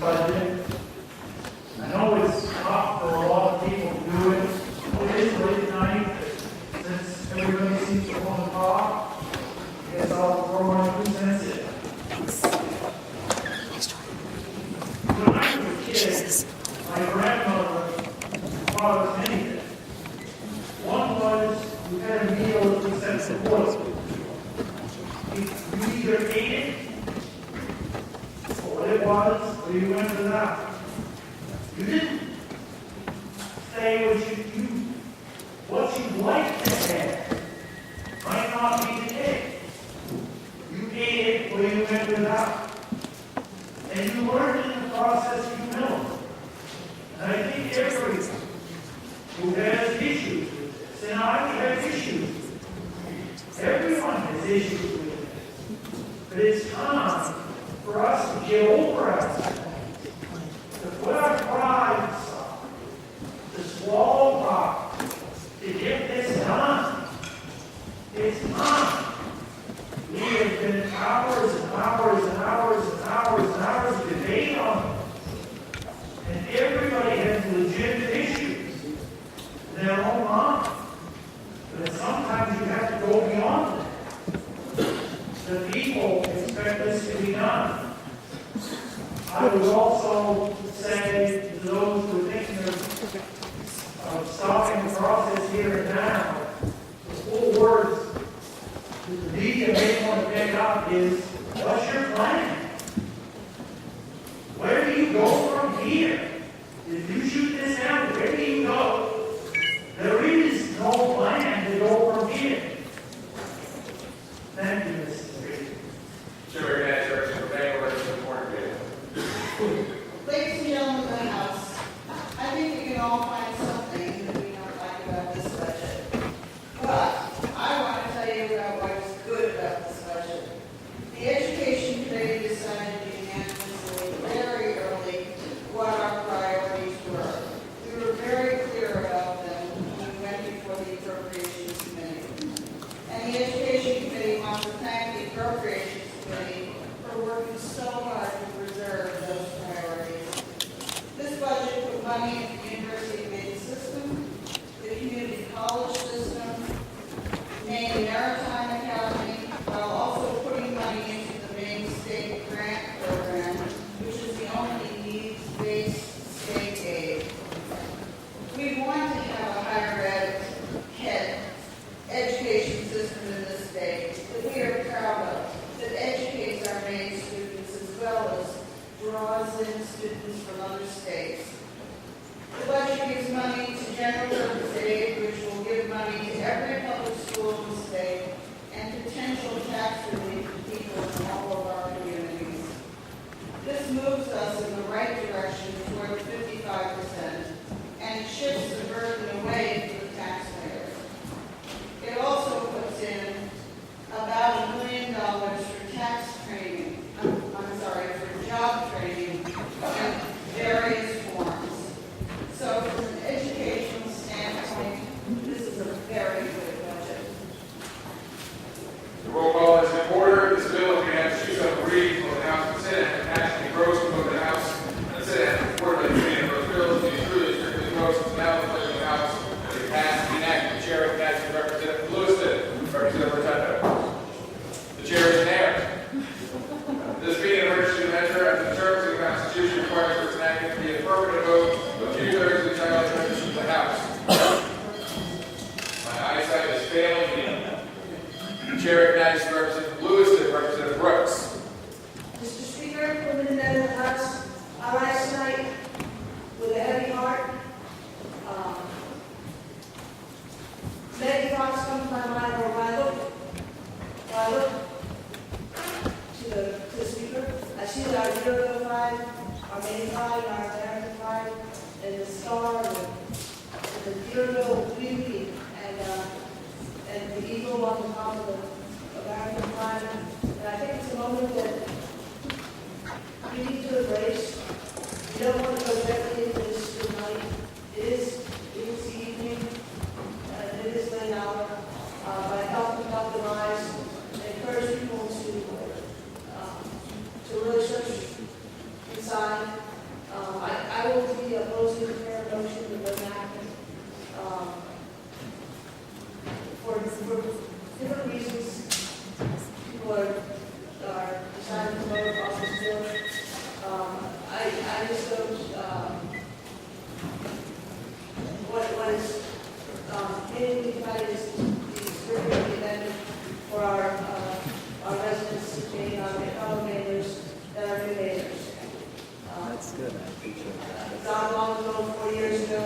budget. I know it's tough for a lot of people to do it. It is late at night, but since everybody seems to want to talk, I guess I'll throw my 2 cents in. When I was a kid, my grandmother taught us many things. One was you had a meal that was sent to work. You either ate it, or what it was, or you went without. You didn't say what you liked to have. Might not be the case. You ate it, or you went without. And you learned in the process humility. And I think everyone who has issues with this, and I have issues with this, everyone has issues with this, but it's time for us to get over ourselves, to put our pride aside, to swallow pride, to get this done. It's time. We have been hours and hours and hours and hours and hours of debate on it. And everybody has legitimate issues in their own mind. But sometimes you have to go beyond that. The people expect this to be done. I would also say to those who are thinking of stopping the process here and now, the full words the media may want to pick up is, what's your plan? Where do you go from here? If you shoot this down, where do you go? There is no plan to go from here. Thank you, Mrs. Reed. Sure, Matt, Church, and Bank, where it's important to Ladies and gentlemen of the House, I think we can all find something that we don't like about this budget. But I want to tell you about what is good about this budget. The Education Committee decided unanimously very early what our priorities were. We were very clear about them when we went before the Appropriations Committee. And the Education Committee wants to thank the Appropriations Committee for working so hard to preserve those priorities. This budget put money into the University of Maine system, the community college system, Maine Maritime Academy, while also putting money into the Maine State Grant Program, which is the only needs-based state aid. We want to have a higher education system in this state that we are proud of, that educates our Maine students as well as draws in students from other states. The budget gives money to general purpose aid, which will give money to every public school in the state, and potential tax relief to people in all of our communities. This moves us in the right direction toward 55%, and it shifts the burden away from the taxpayers. It also puts in about $1 million for tax training, for job training in various forms. So from an educational standpoint, this is a very good budget. The roll call is in order. This bill is going to have to choose up reading from the House and Senate, and actually grows from both the House and the Senate. Reported by the committee of those bills to be truly strictly gross and now the pleasure of the House. They pass and enact. The chair recognizes Representative Lewiston, Representative Rotundo. The chair is in error. This being an emergency measure, as the terms of the Constitution requires for its enactment to be affirmative vote of 2/3 of the general members of the House. My eyesight is failing me. The chair recognizes Representative Lewiston, Representative Brooks. Mr. Speaker, women and men of the House, I rise tonight with a heavy heart. Many thoughts come to my mind when I look to the Speaker. I see that our Deerfield flag, our Maine flag, our American flag, and the star, and the Deerfield beauty, and the eagle on the top of the American flag. And I think it's a moment that we need to embrace. We don't want to go directly into this tonight. It is the evening, and it is late hour, but I help them capitalize and encourage people to really search inside sign. I will be opposing the current motion that doesn't happen. For different reasons, people are deciding to vote across this bill. I just don't, what is, mainly decided is the amendment for our residents, being our fellow neighbors, that are new neighbors. That's good, I appreciate that. Not long ago, 4 years ago,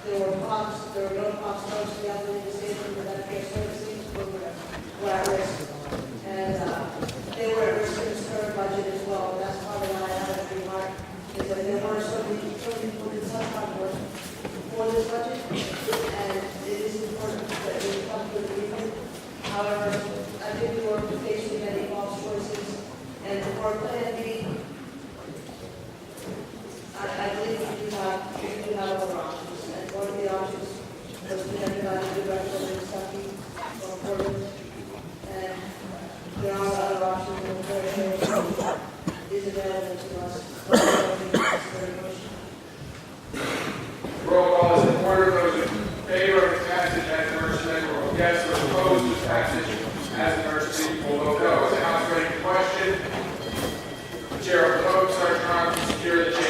there were no pumps close to the Maine Legislature for that care services were at risk. And they were at risk in this current budget as well. And that's probably why I had a remark, is that there were so many people in some kind of work for this budget. And it is important that we come to an agreement. However, I think we were facing many false choices. And for Plan B, I believe we do have other options. And one of the options was to have about a director in Kentucky or Portland. And there are other options in the area is available to us. Roll call is in order. Those in favor of passage as emergency, or yes, those opposed to passage as emergency will vote no. Is the House ready to question? The chair of the vote, Sergeant Thompson, secure the chamber.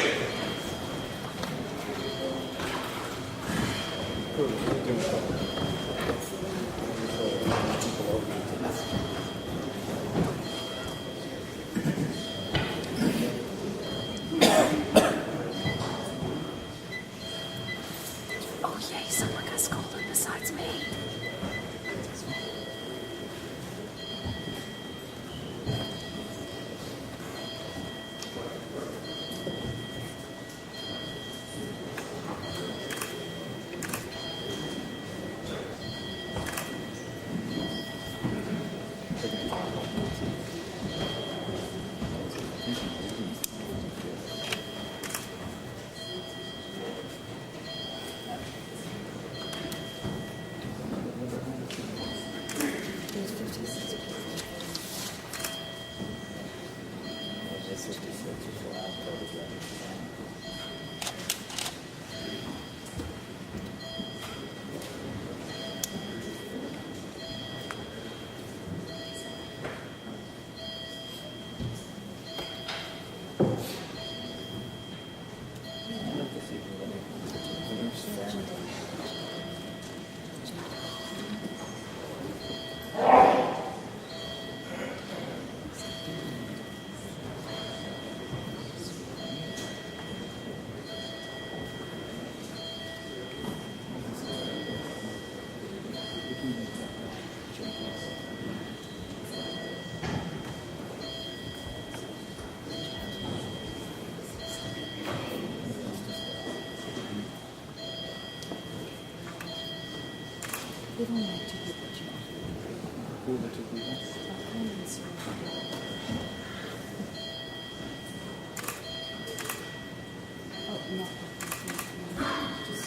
Oh yay, someone got scolded besides me. We don't like two people, Joe. Who are the two people? Oh, no. Just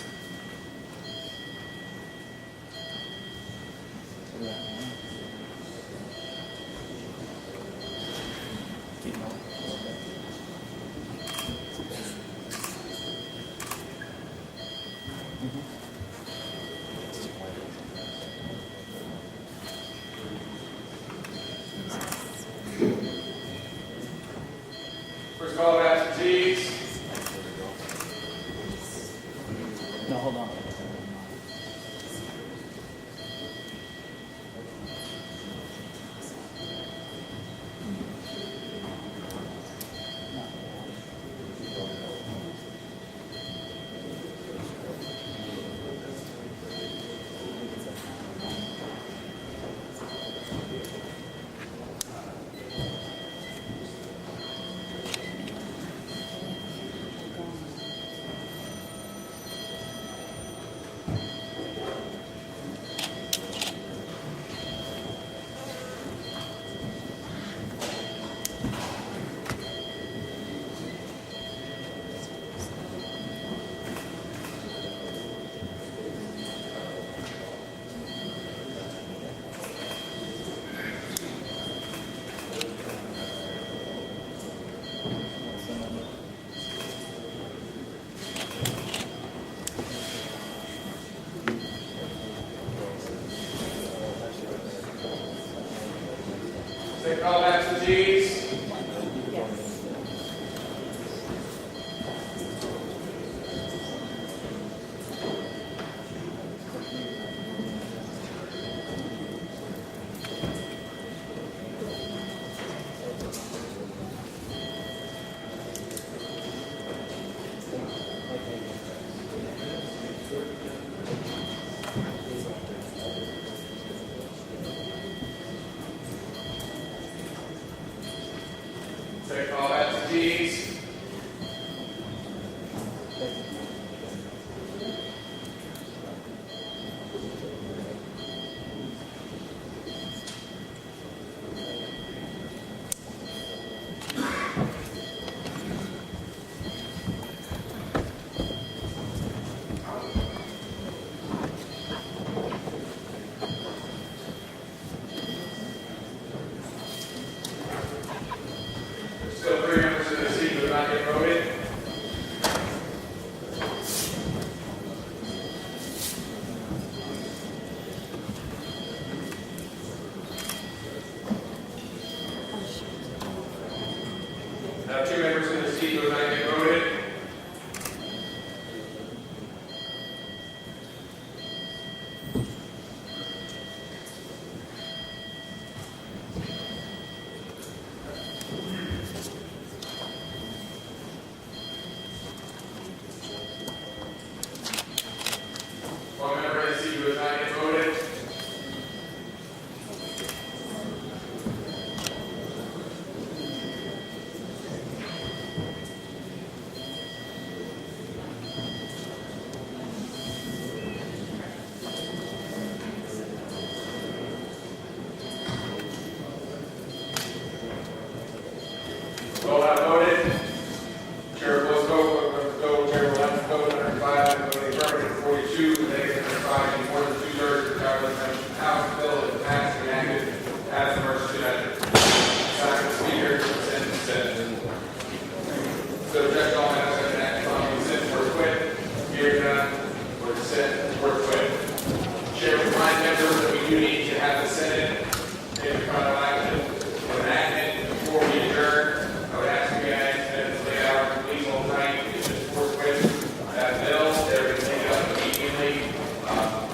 What do that mean? Keep going. First call of absentees. No, hold on. Check all absentees. Still 3 members in the seat who have not yet voted. Now 2 members in the seat who have not yet voted. One member in the seat who has not yet voted. All have voted. Chair will vote, Chair will have to vote 105, voting affirmative 42, the negative 5, and more than 2/3 of the Government House bill is passed and enacted as an emergency measure. Second, the Speaker, consent consent. So, Judge Dahlman has been acted on consent for quit. Hearing none, for consent for quit. Chair will remind members that we do need to have the Senate take the final action for enactment before we adjourn. I would ask you guys to lay out legal time, just forthwith that bill. They're going to take it up immediately.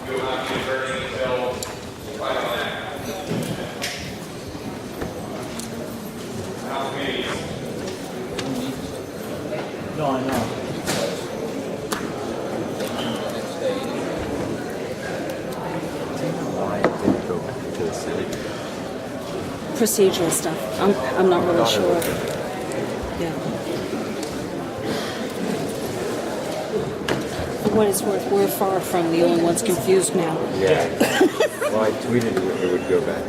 You will not be adjourning until the final act. House meetings. No, I know. Why did it go back to the city? Procedural stuff. I'm not really sure. Yeah. For what it's worth, we're far from the only ones confused now. Yeah. Well, I tweeted it would go back.